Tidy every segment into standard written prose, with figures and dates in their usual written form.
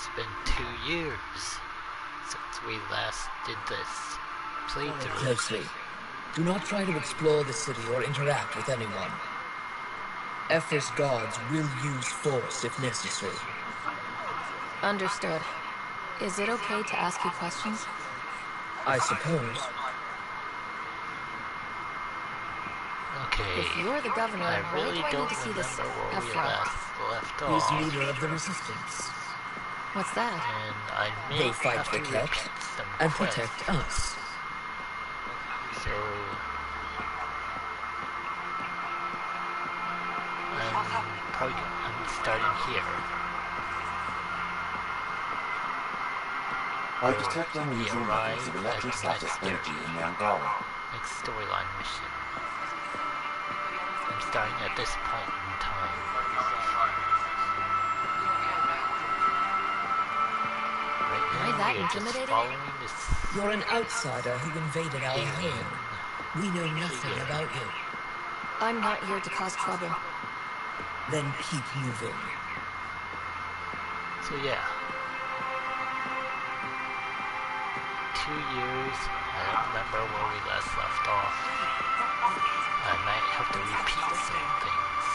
It's been 2 years since we last did this playthrough. Closely. Do not try to explore the city or interact with anyone. Ephra's gods will use force if necessary. Understood. Is it okay to ask you questions? I suppose. Okay. If you're the governor, I why really do I don't need to see this remember where we Ephra? left He's off. leader of the resistance. What's that? And I may They fight have the to Ket repeat some and quests. protect us. So I'm starting here. I detect unusual levels of electrostatic energy in the Angara. Next storyline mission. I'm starting at this point in time. Right Am I now, that we are just intimidating? following this You're an outsider who invaded our alien. home. We know nothing Yeah. about you. I'm not here to cause trouble. Then keep moving. So yeah. 2 years. I don't remember where we last left off. I might have to repeat some things.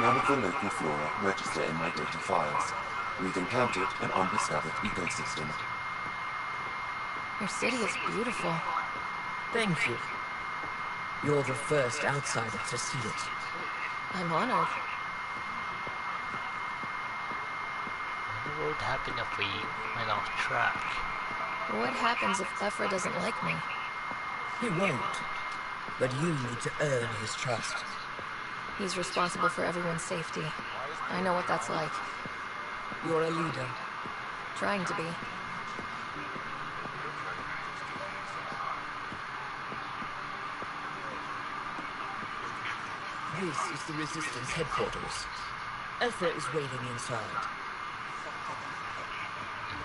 None of the local flora register in my data files. We've encountered an undiscovered ecosystem. Your city is beautiful. Thank you. You're the first outsider to see it. I'm honored. What would happen if we went off track? What happens if Ephra doesn't like me? He won't. But you need to earn his trust. He's responsible for everyone's safety. I know what that's like. You're a leader. Trying to be. This is the Resistance headquarters. Ephra is waiting inside.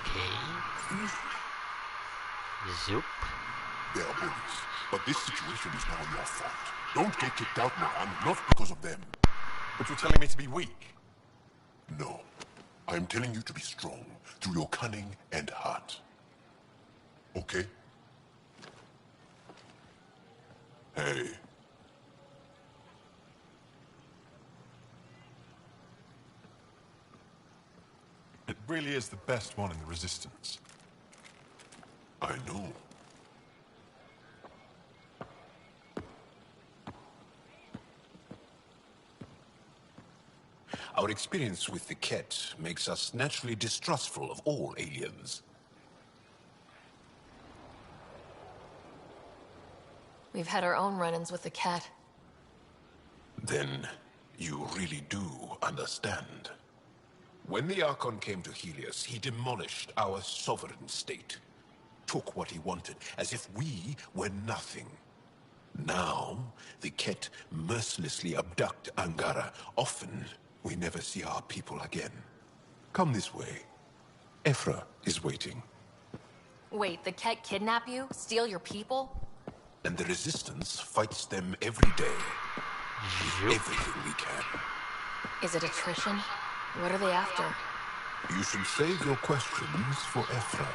Okay. Zoop. They are bullies, but this situation is now your fault. Don't get kicked out, Moran, not because of them. But you're telling me to be weak? No. I'm telling you to be strong through your cunning and heart. Okay? Hey. It really is the best one in the Resistance. I know. Our experience with the Ket makes us naturally distrustful of all aliens. We've had our own run-ins with the Ket. Then you really do understand. When the Archon came to Helios, he demolished our sovereign state. Took what he wanted, as if we were nothing. Now, the Ket mercilessly abduct Angara. Often, we never see our people again. Come this way. Ephra is waiting. Wait, the Ket kidnap you? Steal your people? And the Resistance fights them every day. With everything we can. Is it attrition? What are they after? You should save your questions for Ephra.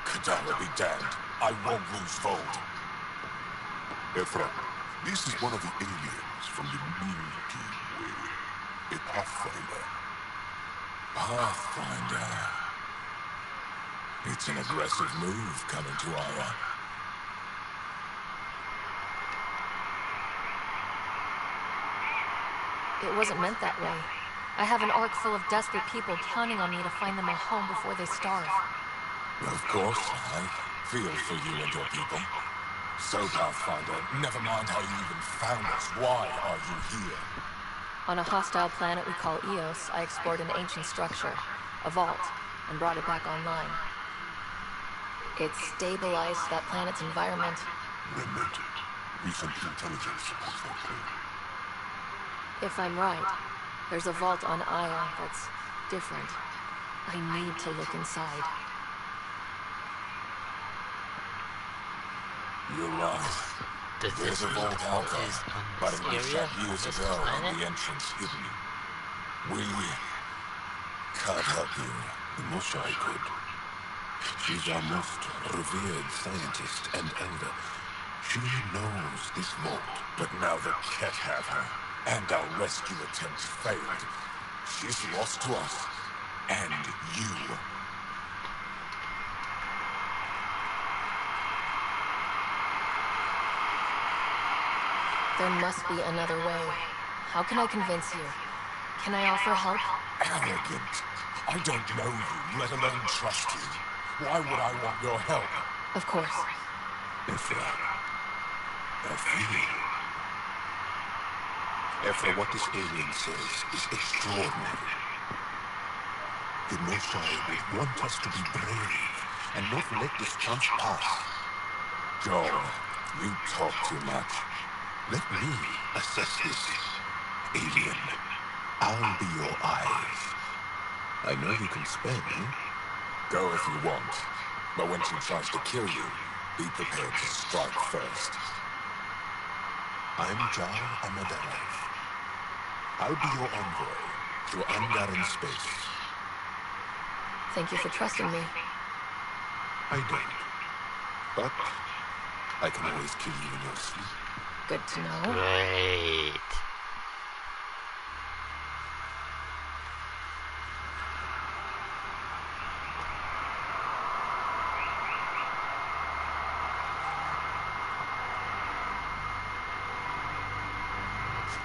Kadala be damned. I won't lose Fold. Ephra, this is one of the aliens from the Milky Way. A Pathfinder. Pathfinder. It's an aggressive move coming to our... It wasn't meant that way. I have an ark full of desperate people counting on me to find them a home before they starve. Of course, I feel for you and your people. So, Pathfinder, never mind how you even found us. Why are you here? On a hostile planet we call Eos, I explored an ancient structure, a vault, and brought it back online. It stabilized that planet's environment. Remnant. Recent intelligence supports that claim. If I'm right, there's a vault on Io that's different. I need to look inside. You're right. Does There's this a mean vault the out vault there, is on but this it was area? shut years This ago and planet? the entrance hidden. We can't help you. The Moshai could. She's our most revered scientist and elder. She knows this vault. But now the Ket have her, and our rescue attempts failed. She's lost to us, and you. There must be another way. How can I convince you? Can I offer help? Arrogant. I don't know you, let alone trust you. Why would I want your help? Of course. Ephra. Ephra, what this alien says is extraordinary. The Moshai would want us to be brave and not let this chance pass. Joel, you talk too much. Let me assess this alien. I'll be your eyes. I know you can spare me. Go if you want. But when she tries to kill you, be prepared to strike first. I'm Jar Amadarav. I'll be your envoy to Angaran space. Thank you for trusting me. I don't. But I can always kill you in your sleep. Good to know. Great.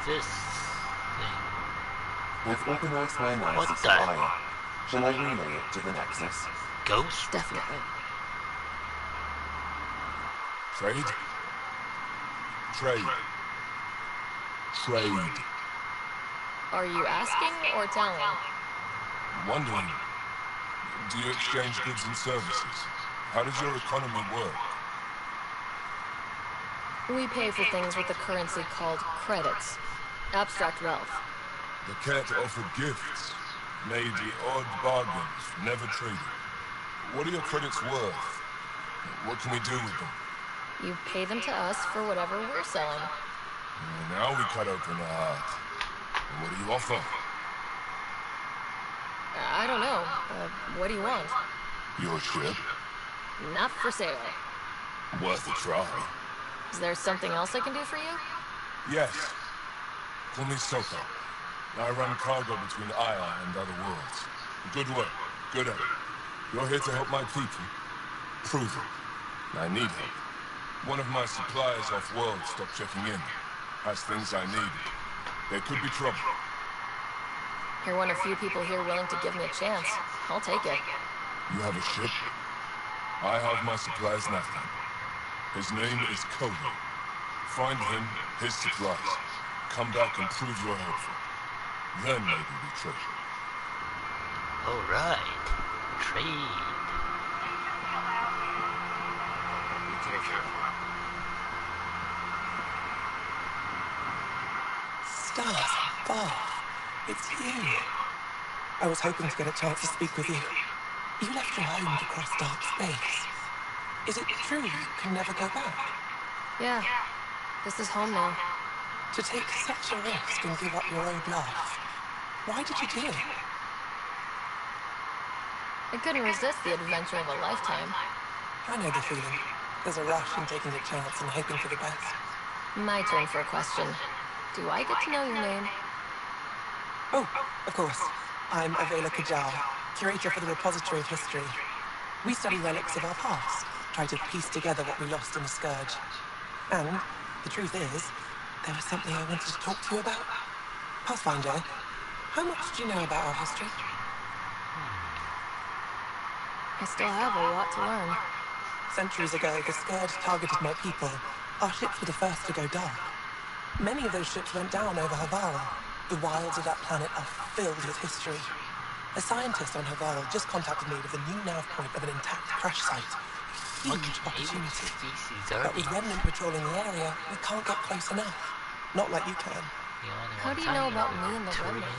This thing. I've organized my analysis of the- Aya. Shall I relay it to the Nexus? Ghost? Definitely. Trade? Trade. Trade. Are you asking or telling? Wondering, do you exchange goods and services? How does your economy work? We pay for things with a currency called credits. Abstract wealth. The Ket offered gifts, made the odd bargains, never traded. What are your credits worth? What can we do with them? You pay them to us for whatever we're selling. Now we cut open the heart. And what do you offer? I don't know. What do you want? Your ship? Not for sale. Worth a try. Is there something else I can do for you? Yes. Call me Soko. I run cargo between Aya and other worlds. Good work. Good at it. You're here to help my people. Prove it. I need help. One of my suppliers off-world stopped checking in. Has things I need. There could be trouble. You're one of few people here willing to give me a chance. I'll take it. You have a ship? I have my supplies now. His name is Cody. Find him, his supplies. Come back and prove you're helpful. Then maybe we trade. Alright. Trade. Be careful. Stars above. It's you. I was hoping to get a chance to speak with you. You left your home to cross dark space. Is it true you can never go back? Yeah. This is home now. To take such a risk and give up your old life, why did you do it? I couldn't resist the adventure of a lifetime. I know the feeling. There's a rush in taking a chance and hoping for the best. My turn for a question. Do I get to know your name? Oh, of course. I'm Avela Kajar, curator for the Repository of History. We study relics of our past, try to piece together what we lost in the Scourge. And the truth is, there was something I wanted to talk to you about. Pathfinder, how much do you know about our history? I still have a lot to learn. Centuries ago, the Scourge targeted my people. Our ships were the first to go dark. Many of those ships went down over Havara. The wilds of that planet are filled with history. A scientist on Havara just contacted me with a new nav point of an intact crash site. Huge opportunity. But with Remnant patrolling the area, we can't get close enough. Not like you can. How do you know about me and the Remnant?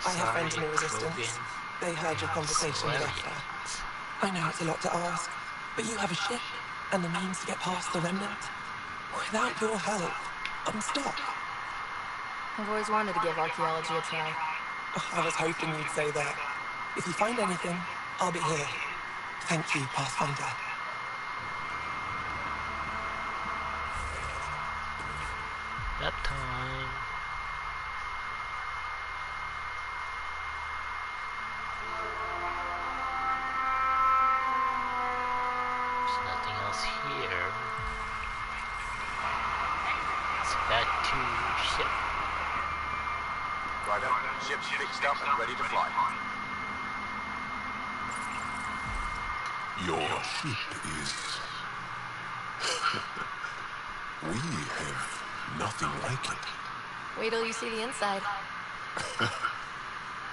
I have friends in the Resistance. They heard your conversation with Ephra. I know it's a lot to ask, but you have a ship and the means to get past the Remnant. Without your help, I'm stuck. I've always wanted to give archaeology a try. Oh, I was hoping you'd say that. If you find anything, I'll be here. Thank you, Pathfinder. Nap time. There's nothing else here. Let's back to ship. Righto, ship's fixed up and ready to fly. Your ship is... We have nothing like it. Wait till you see the inside.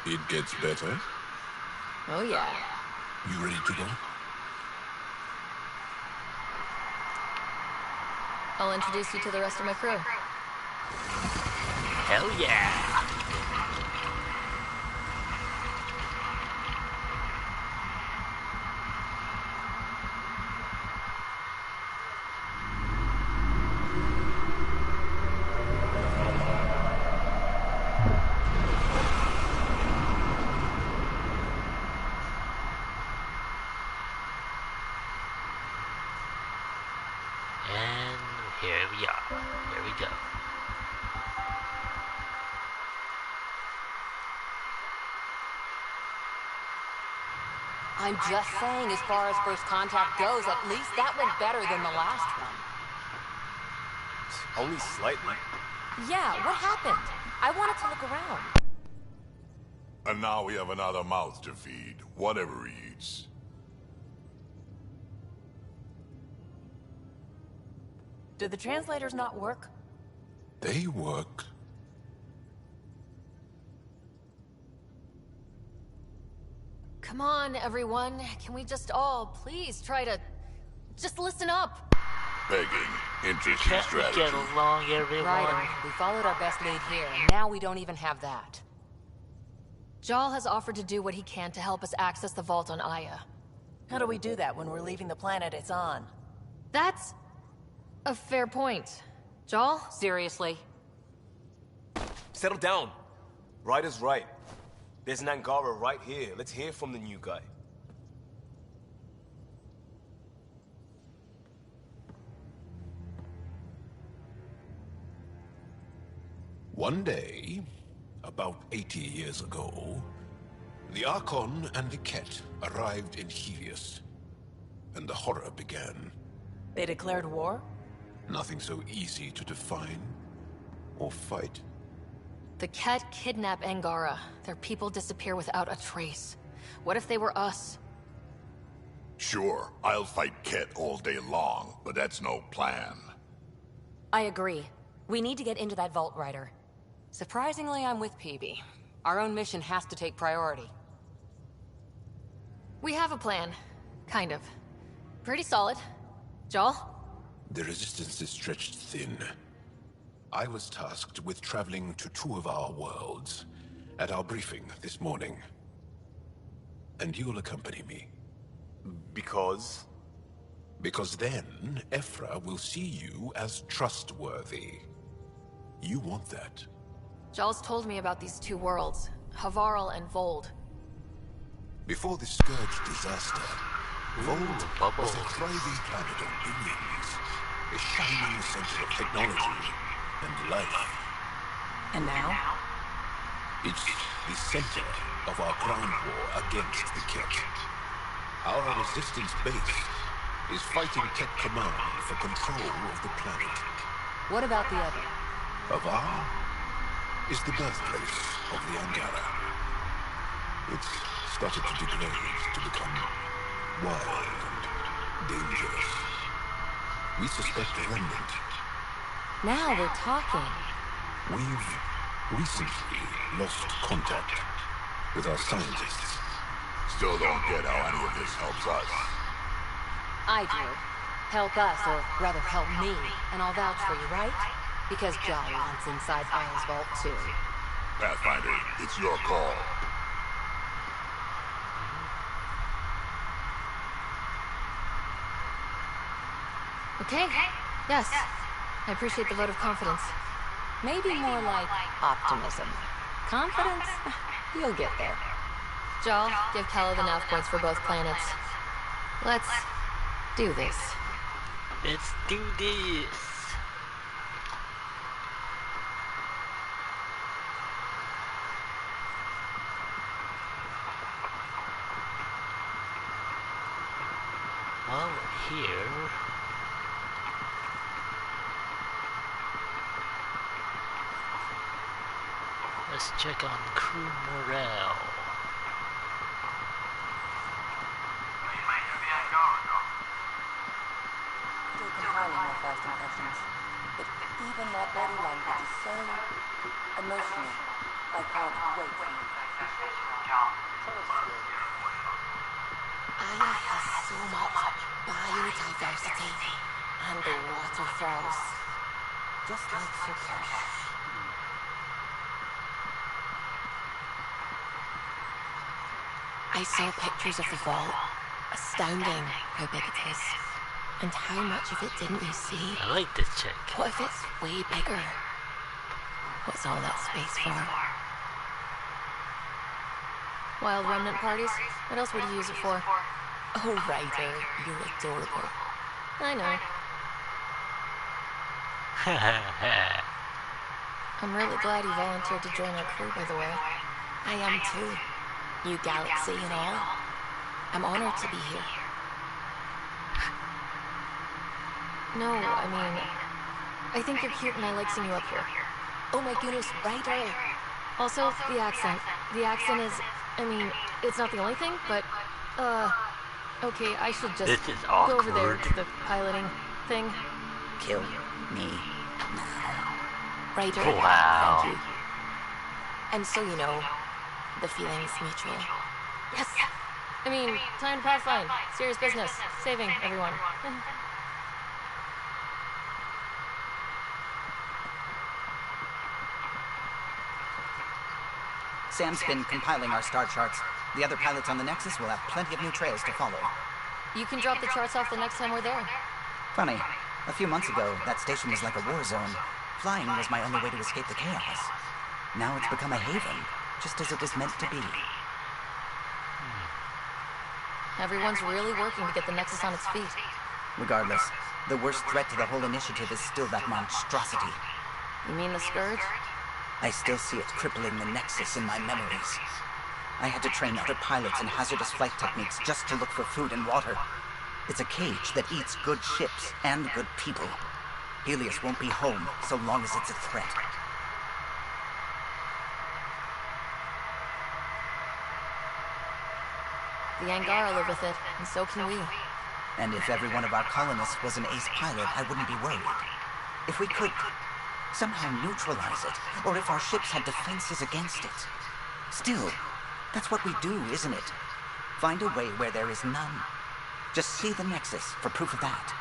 It gets better. Oh yeah. You ready to go? I'll introduce you to the rest of my crew. Hell yeah! And here we are. Here we go. I'm just saying, as far as first contact goes, at least that went better than the last one. Only slightly. Yeah, what happened? I wanted to look around. And now we have another mouth to feed, whatever he eats. Did the translators not work? They work. Come on, everyone. Can we just all please try to just listen up? Begging, interesting Can't we strategy. get along, everyone? Right, we followed our best lead here, and now we don't even have that. Jal has offered to do what he can to help us access the vault on Aya. How do we do that when we're leaving the planet it's on? That's a fair point. Jal? Seriously? Settle down. Ryder's right. There's an Angara right here. Let's hear from the new guy. One day, about 80 years ago, the Archon and the Ket arrived in Helios, and the horror began. They declared war? Nothing so easy to define or fight. The Ket kidnap Angara. Their people disappear without a trace. What if they were us? Sure, I'll fight Ket all day long, but that's no plan. I agree. We need to get into that vault, Ryder. Surprisingly, I'm with Peavy. Our own mission has to take priority. We have a plan. Kind of. Pretty solid. Jal? The resistance is stretched thin. I was tasked with traveling to two of our worlds at our briefing this morning. And you'll accompany me. Because? Because then, Ephra will see you as trustworthy. You want that. Jal's told me about these two worlds, Havarl and Vold. Before the Scourge disaster, Vold was a thriving planet of billions, a shining center of technology and life. And now? It's the center of our ground war against the Ket. Our resistance base is fighting Ket Command for control of the planet. What about the other? Havar is the birthplace of the Angara. It's started to degrade, to become wild and dangerous. We suspect a remnant. Now we're talking. We've recently lost contact with our scientists. Still don't get how any of this helps us. I do. Help us, or rather help me, and I'll vouch for you, right? Because Jal wants inside Aya's vault, too. Pathfinder, it's your call. Okay. Yes. I appreciate the vote of confidence. Maybe more like optimism. Confidence? You'll get there. Jal, give Kala the nav points for both planets. Let's do this. Let's do this. Well, here... let's check on crew morale. Still compiling my first impressions, but even their body language is so emotional. I can't wait for you. I have so much biodiversity and the waterfalls, just like Sugar. I saw pictures of the vault. Astounding how big it is. And how much of it didn't you see? I like this chick. What if it's way bigger? What's all that space for? Wild remnant parties? What else would you use it for? Oh, Ryder, you're adorable. I know. I'm really glad you volunteered to join our crew, by the way. I am too. New galaxy and all. I'm honored to be here. No, I mean... I think you're cute and I like seeing you up here. Oh my goodness, Ryder! Also, the accent. The accent is... I mean, it's not the only thing, but... Okay, I should just this is go over there awkward. to the piloting thing. Kill me now. Ryder, Wow. thank you. And so you know, the feeling's mutual. Yes! I mean, time to pass line. Serious business. Saving everyone. Sam's been compiling our star charts. The other pilots on the Nexus will have plenty of new trails to follow. You can drop the charts off the next time we're there. Funny, a few months ago, that station was like a war zone. Flying was my only way to escape the chaos. Now it's become a haven, just as it was meant to be. Everyone's really working to get the Nexus on its feet. Regardless, the worst threat to the whole initiative is still that monstrosity. You mean the Scourge? I still see it crippling the Nexus in my memories. I had to train other pilots in hazardous flight techniques just to look for food and water. It's a cage that eats good ships and good people. Helios won't be home so long as it's a threat. The Angara live with it, and so can we. And if every one of our colonists was an ace pilot, I wouldn't be worried. If we could somehow neutralize it, or if our ships had defenses against it. Still, that's what we do, isn't it? Find a way where there is none. Just see the Nexus for proof of that.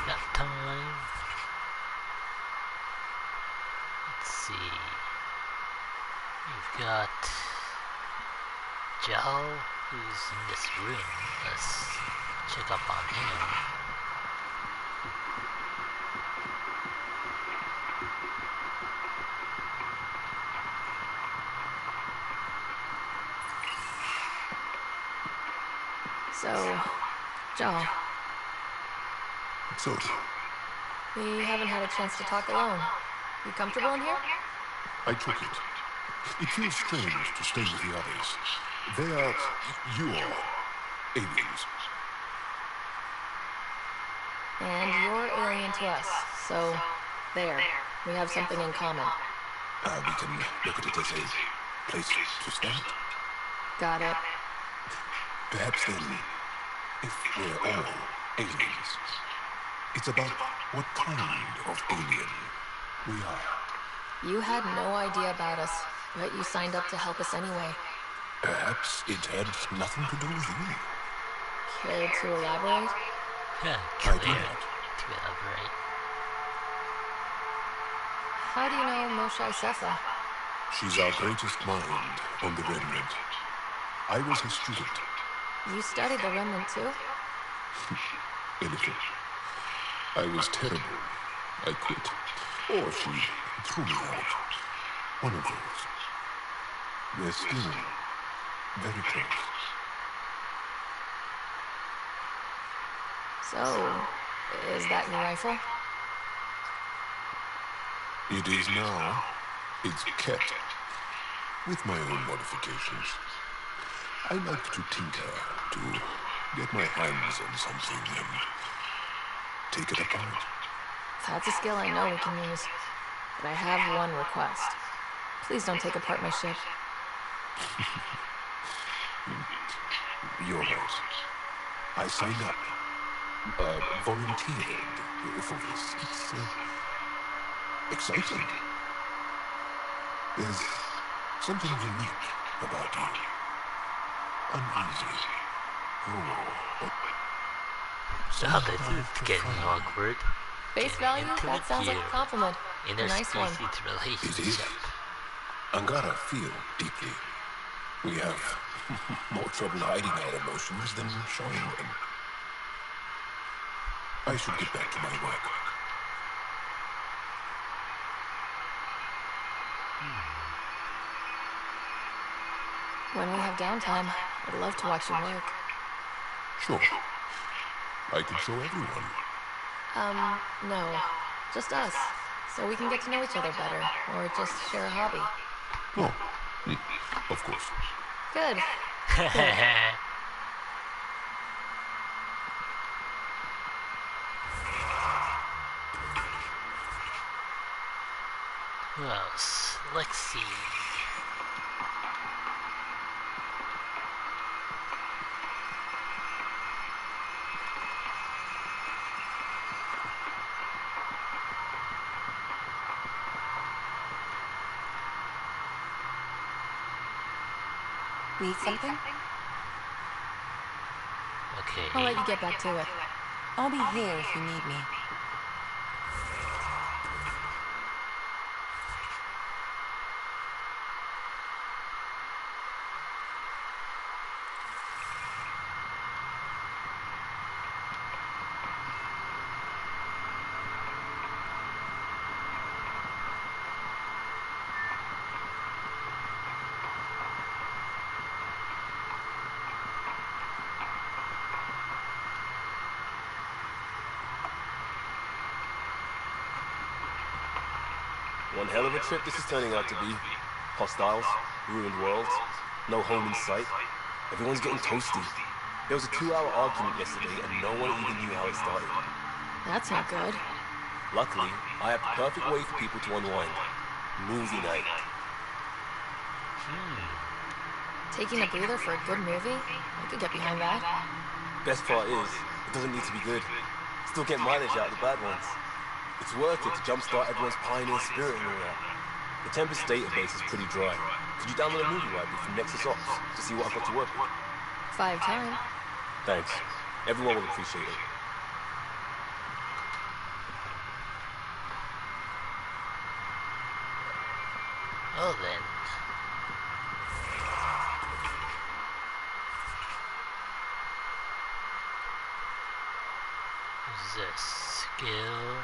Enough time. Let's see. We've got Jal, who's in this room. Let's check up on him. So, Jal, So, we haven't had a chance to talk alone. You comfortable in here? I took it. It feels strange to stay with the others. They are your aliens. And you're alien to us, so there. We have something in common. We can look at it as a place to start. Got it. Perhaps then, if we're all aliens, it's about what kind of alien we are. You had no idea about us, but you signed up to help us anyway. Perhaps it had nothing to do with you. Care to elaborate? Yeah, I clear did. to elaborate. How do you know Moshe Sefa? She's our greatest mind on the Remnant. I was her student. You studied the Remnant too? A little. I was terrible. I quit. Or she threw me out. One of those. They're still very close. So, is that your rifle? It is now. It's Ket. With my own modifications. I like to tinker, to get my hands on something and take it apart. That's a skill I know we can use. But I have one request. Please don't take apart my ship. You're right. I signed up. Volunteered for this. It's exciting. There's something unique about you. Uneasy. Oh, this is getting awkward. Face value? That sounds like a compliment. A nice one. Relationship. It is. Angara feel deeply. We have more trouble hiding our emotions than showing them. I should get back to my work. When we have downtime, I'd love to watch you work. Sure. I could show everyone. No. Just us. So we can get to know each other better. Or just share a hobby. Oh, of course. Good. Who else? Let's see. Need something? Okay. I'll let you get back to it. I'll be here if you need me. One hell of a trip this is turning out to be. Hostiles, ruined worlds, no home in sight. Everyone's getting toasty. There was a 2-hour argument yesterday and no one even knew how it started. That's not good. Luckily, I have the perfect way for people to unwind. Movie night. Taking a breather for a good movie? I could get behind that. Best part is, it doesn't need to be good. Still get mileage out of the bad ones. It's worth it to jumpstart everyone's pioneer spirit and all that. The Tempest database is pretty dry. Could you download a movie library from Nexus Ops to see what I've got to work with? 5 times. Thanks. Everyone will appreciate it. Oh then. What's this? Skill.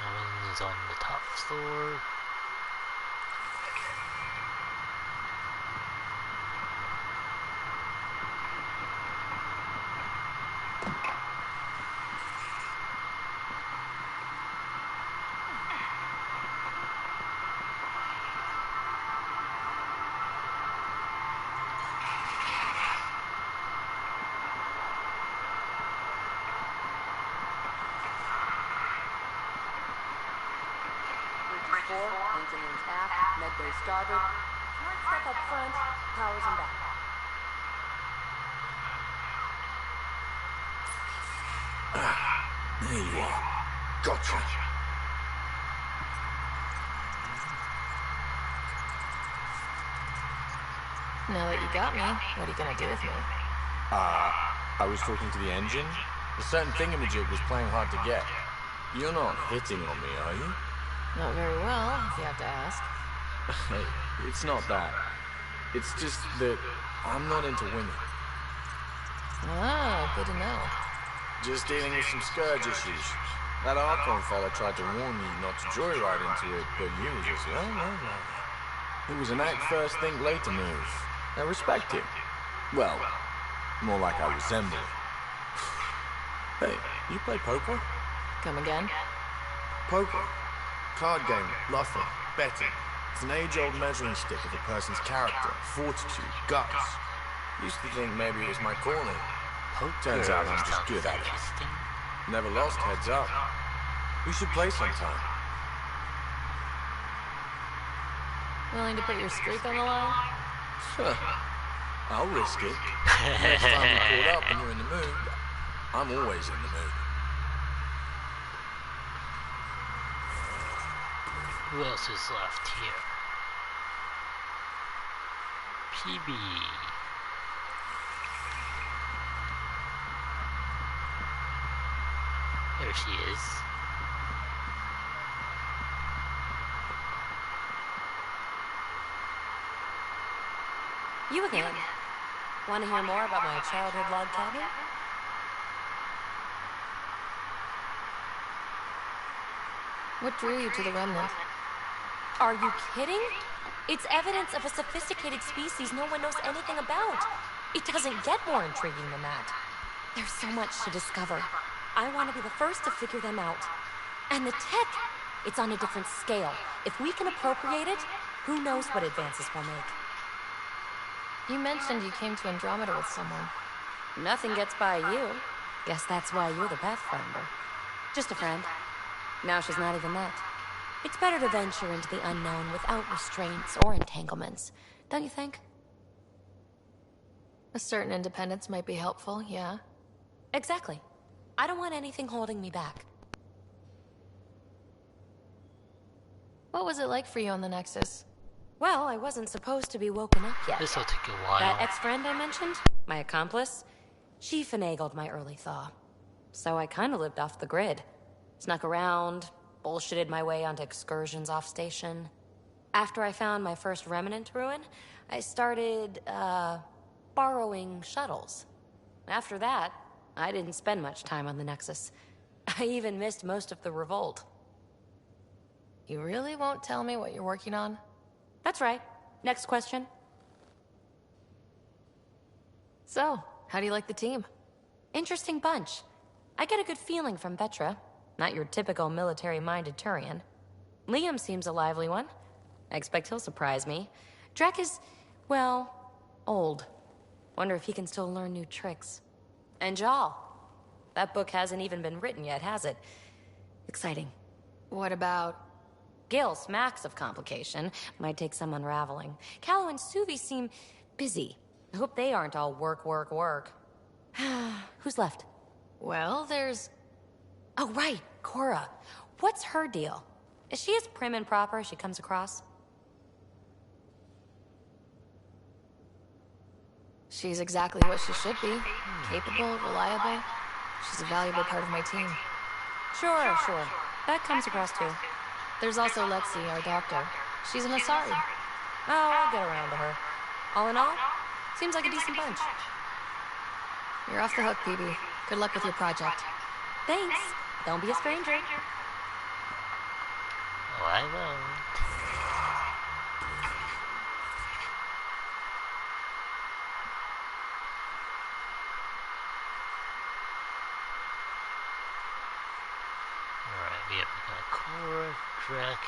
No one is on the top floor. Engine rooms aft, med bay starboard. Smart stuff up front, powers and back. There you are. Gotcha. Now that you got me, what are you gonna do with me? I was talking to the engine. A certain thingamajig was playing hard to get. You're not hitting on me, are you? Not very well, if you have to ask. Hey, it's not that. It's just that I'm not into women. Ah, good to know. Just dealing with some scourge issues. That Archon fella tried to warn me not to joyride into it, but you were just, It was an act first, think later move. I respect it. Well, more like I resemble it. Hey, you play poker? Come again? Poker. Card game, bluffing, betting. It's an age-old measuring stick of a person's character, fortitude, guts. Used to think maybe it was my calling. Turns out I'm just good at it. Never lost heads up. We should play sometime. Willing to put your streak on the line? Huh. I'll risk it. Next time we're caught up and you're in the mood, I'm always in the mood. Who else is left here? PB. There she is. You again. Want to hear more about my childhood log cabin? What drew you to the remnant? Are you kidding? It's evidence of a sophisticated species no one knows anything about. It doesn't get more intriguing than that. There's so much to discover. I want to be the first to figure them out. And the tech, it's on a different scale. If we can appropriate it, who knows what advances we'll make. You mentioned you came to Andromeda with someone. Nothing gets by you. Guess that's why you're the Pathfinder. Just a friend. Now she's not even that. It's better to venture into the unknown without restraints or entanglements, don't you think? A certain independence might be helpful, yeah. Exactly. I don't want anything holding me back. What was it like for you on the Nexus? Well, I wasn't supposed to be woken up yet. This'll take a while. That ex-friend I mentioned, my accomplice, she finagled my early thaw. So I kind of lived off the grid. Snuck around, bullshitted my way onto excursions off station. After I found my first remnant ruin, I started, borrowing shuttles. After that, I didn't spend much time on the Nexus. I even missed most of the revolt. You really won't tell me what you're working on? That's right. Next question. So, how do you like the team? Interesting bunch. I get a good feeling from Vetra. Not your typical military-minded Turian. Liam seems a lively one. I expect he'll surprise me. Drek is, well, old. Wonder if he can still learn new tricks. And Jal. That book hasn't even been written yet, has it? Exciting. What about... Gil smacks of complication. Might take some unraveling. Callow and Suvi seem busy. I hope they aren't all work, work, work. Who's left? Well, there's... Oh, right, Cora. What's her deal? Is she as prim and proper as she comes across? She's exactly what she should be. Capable, reliable. She's a valuable part of my team. Sure. That comes across too. There's also Lexi, our doctor. She's an Asari. Oh, I'll get around to her. All in all, seems like a decent bunch. You're off the hook, PB. Good luck with your project. Thanks. Don't be a stranger. Oh, I won't. Alright, we have Cora, Drek.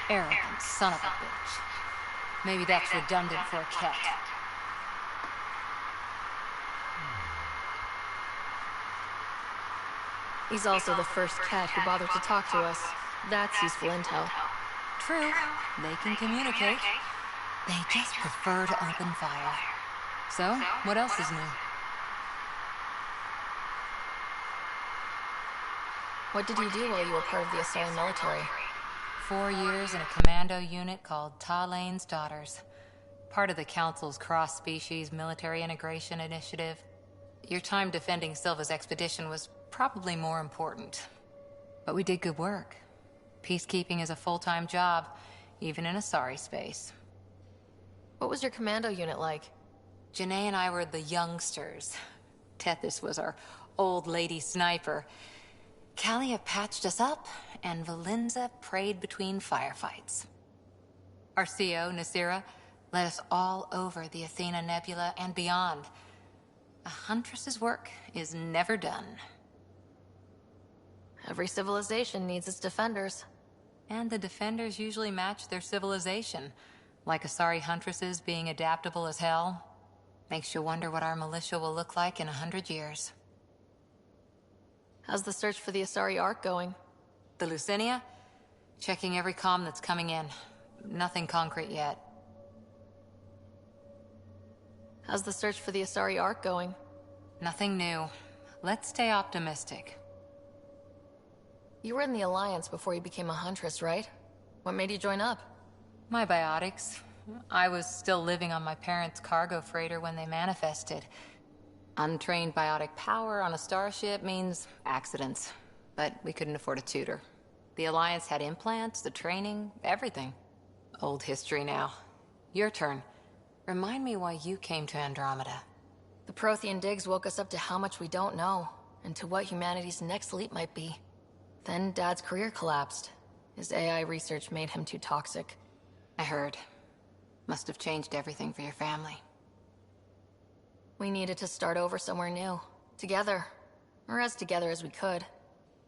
Arrogant son of a bitch. Maybe that's redundant for a cat. He's also the first cat who bothered to talk to us. That's useful intel. True. They can communicate. They just prefer to open fire. So, what else is new? What did you do while you were part of the Asari military? 4 years in a commando unit called Talane's Daughters. Part of the Council's cross-species military integration initiative. Your time defending Silva's expedition was probably more important. But we did good work. Peacekeeping is a full-time job, even in Asari space. What was your commando unit like? Janae and I were the youngsters. Tethys was our old lady sniper. Kalia patched us up, and Valenza prayed between firefights. Our CO, Nasira, led us all over the Athena Nebula and beyond. A huntress's work is never done. Every civilization needs its defenders. And the defenders usually match their civilization. Like Asari huntresses being adaptable as hell. Makes you wonder what our militia will look like in 100 years. How's the search for the Asari Ark going? The Lucinia? Checking every comm that's coming in. Nothing concrete yet. How's the search for the Asari Ark going? Nothing new. Let's stay optimistic. You were in the Alliance before you became a huntress, right? What made you join up? My biotics. I was still living on my parents' cargo freighter when they manifested. Untrained biotic power on a starship means accidents. But we couldn't afford a tutor. The Alliance had implants, the training, everything. Old history now. Your turn. Remind me why you came to Andromeda. The Prothean digs woke us up to how much we don't know, and to what humanity's next leap might be. Then Dad's career collapsed. His AI research made him too toxic. I heard. Must have changed everything for your family. We needed to start over somewhere new. Together. Or as together as we could.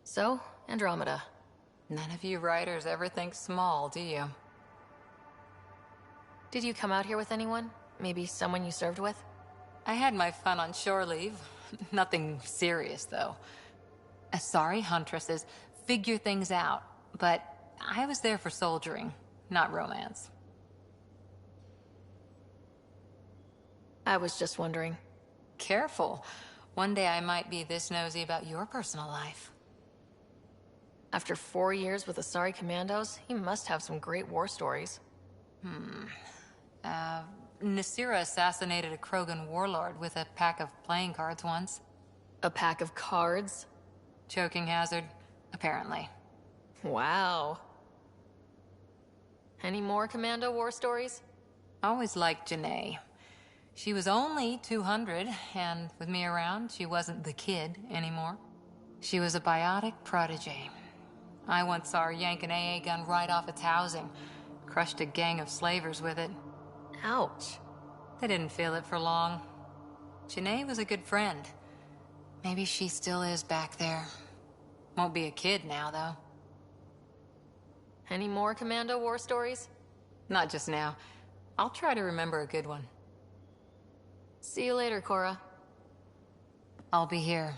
So, Andromeda. None of you writers ever think small, do you? Did you come out here with anyone? Maybe someone you served with? I had my fun on shore leave. Nothing serious, though. Asari huntresses figure things out, but I was there for soldiering, not romance. I was just wondering. Careful. One day I might be this nosy about your personal life. After 4 years with Asari commandos, he must have some great war stories. Nasira assassinated a Krogan warlord with a pack of playing cards once. A pack of cards? Choking hazard, apparently. Wow. Any more commando war stories? Always liked Janae. She was only 200, and with me around, she wasn't the kid anymore. She was a biotic protege. I once saw her yank an AA gun right off its housing. Crushed a gang of slavers with it. Ouch. They didn't feel it for long. Janae was a good friend. Maybe she still is back there. Won't be a kid now, though. Any more commando war stories? Not just now. I'll try to remember a good one. See you later, Cora. I'll be here.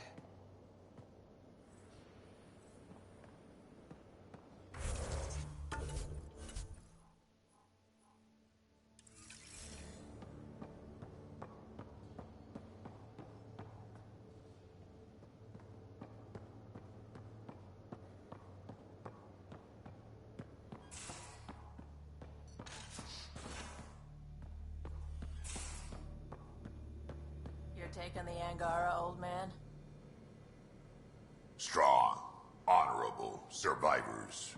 Taking the Angara, old man? Strong, honorable survivors.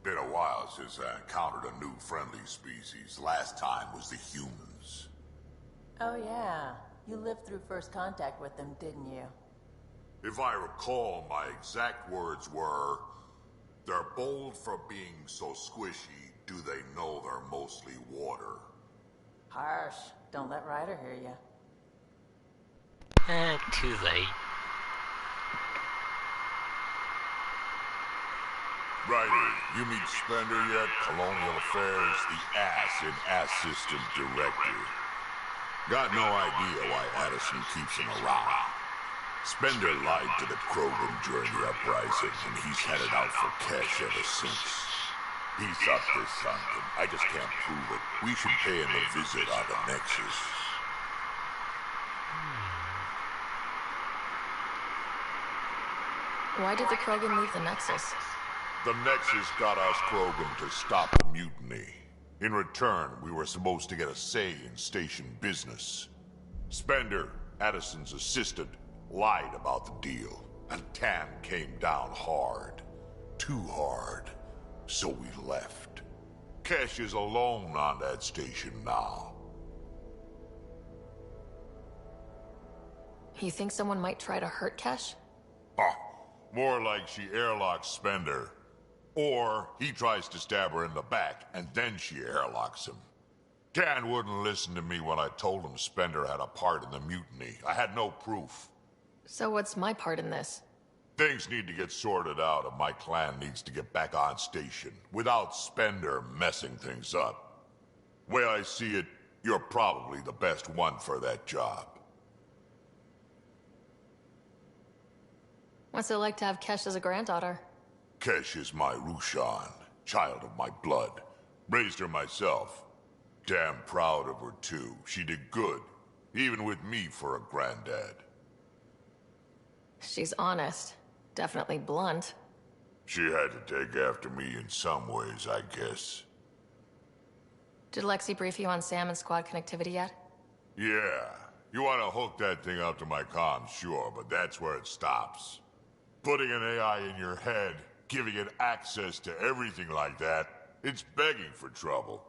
Been a while since I encountered a new friendly species. Last time was the humans. Oh yeah, you lived through first contact with them, didn't you? If I recall, my exact words were, "They're bold for being so squishy, do they know they're mostly water?" Harsh. Don't let Ryder hear you. Too late. Ryder, you meet Spender yet? Colonial Affairs, the ass in Ass System Director. Got no idea why Addison keeps him around. Spender lied to the Krogan during the uprising, and he's headed out for cash ever since. He's up to something. I just can't prove it. We should pay him a visit on the Nexus. Why did the Krogan leave the Nexus? The Nexus got us Krogan to stop the mutiny. In return, we were supposed to get a say in station business. Spender, Addison's assistant, lied about the deal, and Tan came down hard. Too hard. So we left. Kesh is alone on that station now. You think someone might try to hurt Kesh? More like she airlocks Spender. Or he tries to stab her in the back, and then she airlocks him. Tan wouldn't listen to me when I told him Spender had a part in the mutiny. I had no proof. So what's my part in this? Things need to get sorted out, and my clan needs to get back on station, without Spender messing things up. Way I see it, you're probably the best one for that job. What's it like to have Kesh as a granddaughter? Kesh is my Rushan, child of my blood. Raised her myself. Damn proud of her, too. She did good, even with me for a granddad. She's honest. Definitely blunt. She had to take after me in some ways, I guess. Did Lexi brief you on Sam and squad connectivity yet? Yeah. You want to hook that thing up to my comms, sure, but that's where it stops. Putting an AI in your head, giving it access to everything like that, it's begging for trouble.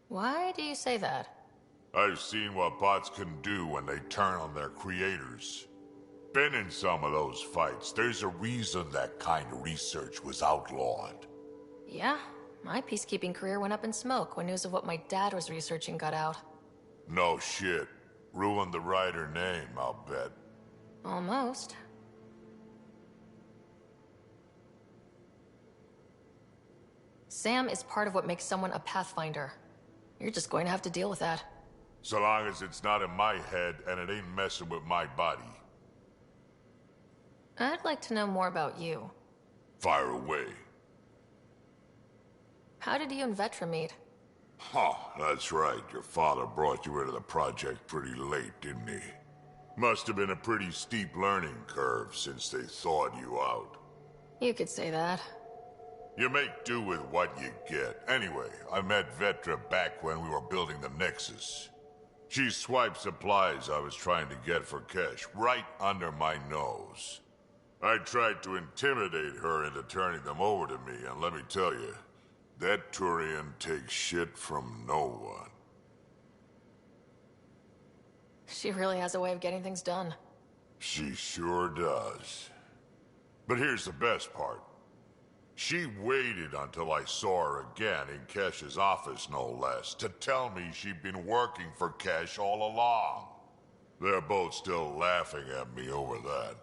Why do you say that? I've seen what bots can do when they turn on their creators. Been in some of those fights. There's a reason that kind of research was outlawed. Yeah, my peacekeeping career went up in smoke when news of what my dad was researching got out. No shit. Ruined the writer name, I'll bet. Almost. Sam is part of what makes someone a Pathfinder. You're just going to have to deal with that. So long as it's not in my head and it ain't messing with my body. I'd like to know more about you. Fire away. How did you and Vetra meet? That's right. Your father brought you into the project pretty late, didn't he? Must have been a pretty steep learning curve since they thawed you out. You could say that. You make do with what you get. Anyway, I met Vetra back when we were building the Nexus. She swiped supplies I was trying to get for Kesh right under my nose. I tried to intimidate her into turning them over to me, and let me tell you, that Turian takes shit from no one. She really has a way of getting things done. She sure does. But here's the best part. She waited until I saw her again in Kesh's office, no less, to tell me she'd been working for Kesh all along. They're both still laughing at me over that.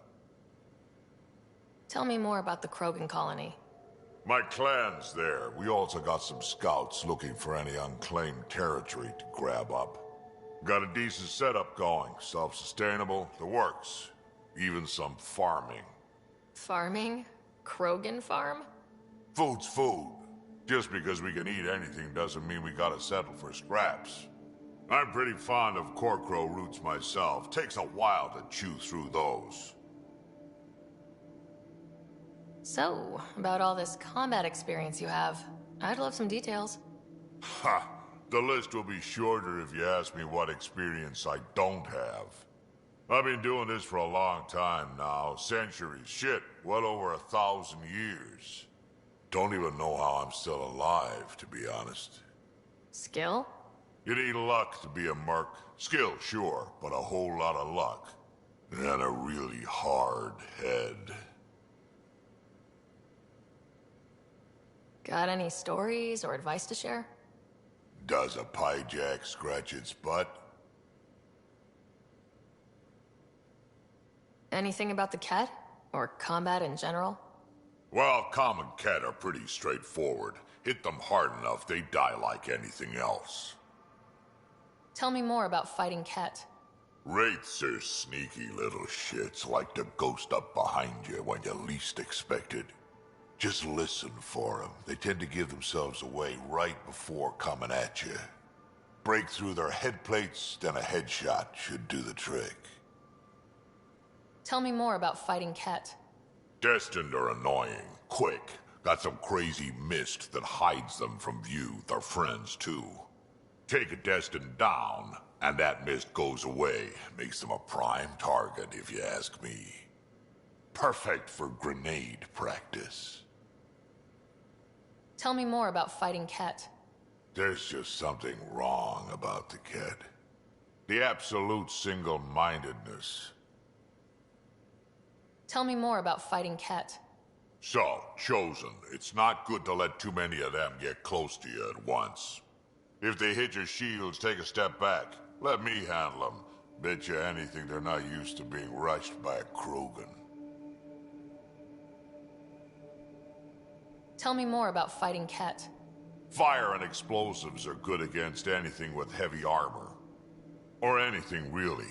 Tell me more about the Krogan colony. My clan's there. We also got some scouts looking for any unclaimed territory to grab up. Got a decent setup going. Self-sustainable, the works. Even some farming. Farming? Krogan farm? Food's food. Just because we can eat anything doesn't mean we gotta settle for scraps. I'm pretty fond of Corcrow roots myself. Takes a while to chew through those. So, about all this combat experience you have, I'd love some details. Ha! The list will be shorter if you ask me what experience I don't have. I've been doing this for a long time now. Centuries. Shit, well over 1,000 years. Don't even know how I'm still alive, to be honest. Skill? You need luck to be a merc. Skill, sure, but a whole lot of luck. And a really hard head. Got any stories or advice to share? Does a pyjak scratch its butt? Anything about the Ket? Or combat in general? Well, common Ket are pretty straightforward. Hit them hard enough, they die like anything else. Tell me more about fighting Ket. Wraiths are sneaky little shits, like to ghost up behind you when you least expect it. Just listen for them. They tend to give themselves away right before coming at you. Break through their head plates, then a headshot should do the trick. Tell me more about fighting Ket. Destined are annoying, quick. Got some crazy mist that hides them from view, their friends too. Take a Destined down, and that mist goes away. Makes them a prime target, if you ask me. Perfect for grenade practice. Tell me more about fighting Ket. There's just something wrong about the kid. The absolute single-mindedness. Tell me more about fighting Ket. So, Chosen, it's not good to let too many of them get close to you at once. If they hit your shields, take a step back. Let me handle them. Bet you anything they're not used to being rushed by a Krogan. Tell me more about fighting Ket. Fire and explosives are good against anything with heavy armor. Or anything, really.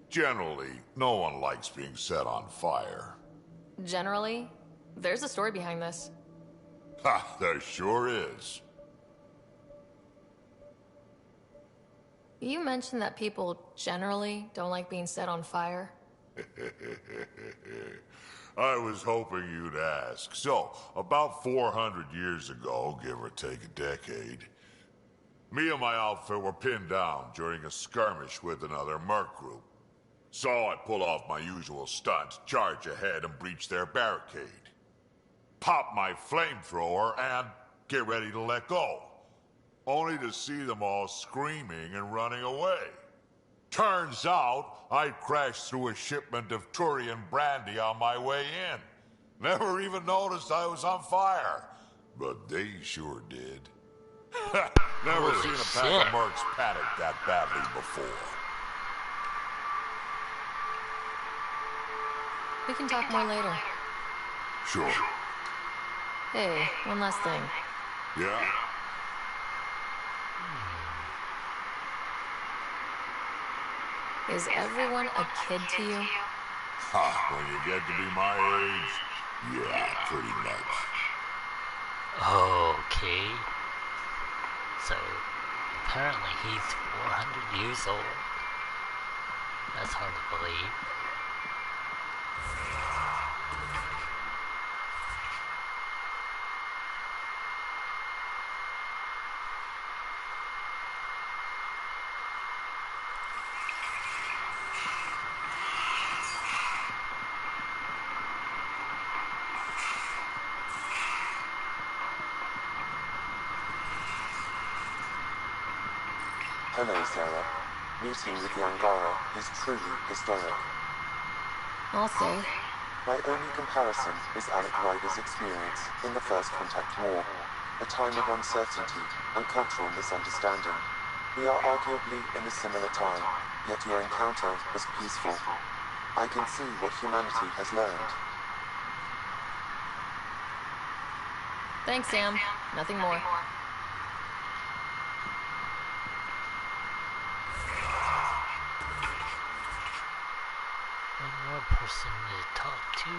Generally, no one likes being set on fire. Generally? There's a story behind this. Ha, there sure is. You mentioned that people generally don't like being set on fire. I was hoping you'd ask. So, about 400 years ago, give or take a decade, me and my outfit were pinned down during a skirmish with another merc group. So I pull off my usual stunt, charge ahead and breach their barricade. Pop my flamethrower and get ready to let go. Only to see them all screaming and running away. Turns out, I crashed through a shipment of Turian brandy on my way in. Never even noticed I was on fire. But they sure did. Never seen a pack of mercs panic that badly before. We can talk more later. Sure. Hey, one last thing. Yeah? Is everyone a kid to you? Ha, when you get to be my age, yeah, pretty much. Okay. So, apparently he's 400 years old. That's hard to believe. Hello, Sarah. Meeting with the Angara is truly historic. I'll say. My only comparison is Alec Ryder's experience in the First Contact War, a time of uncertainty and cultural misunderstanding. We are arguably in a similar time, yet your encounter was peaceful. I can see what humanity has learned. Thanks, Sam. Nothing more. One more person to talk to.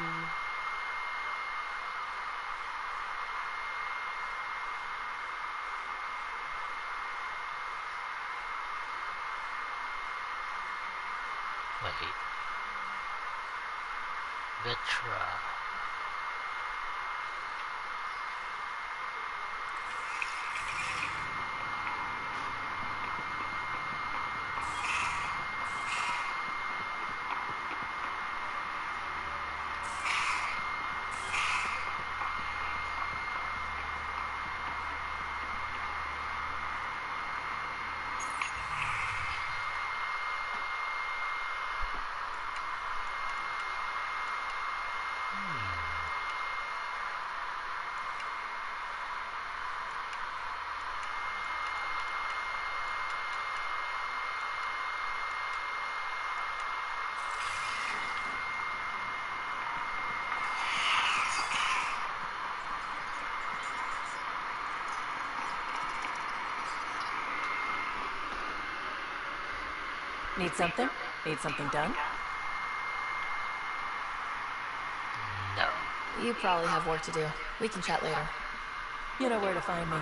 Wait. Vetra. Need something? Need something done? No. You probably have work to do. We can chat later. You know where to find me.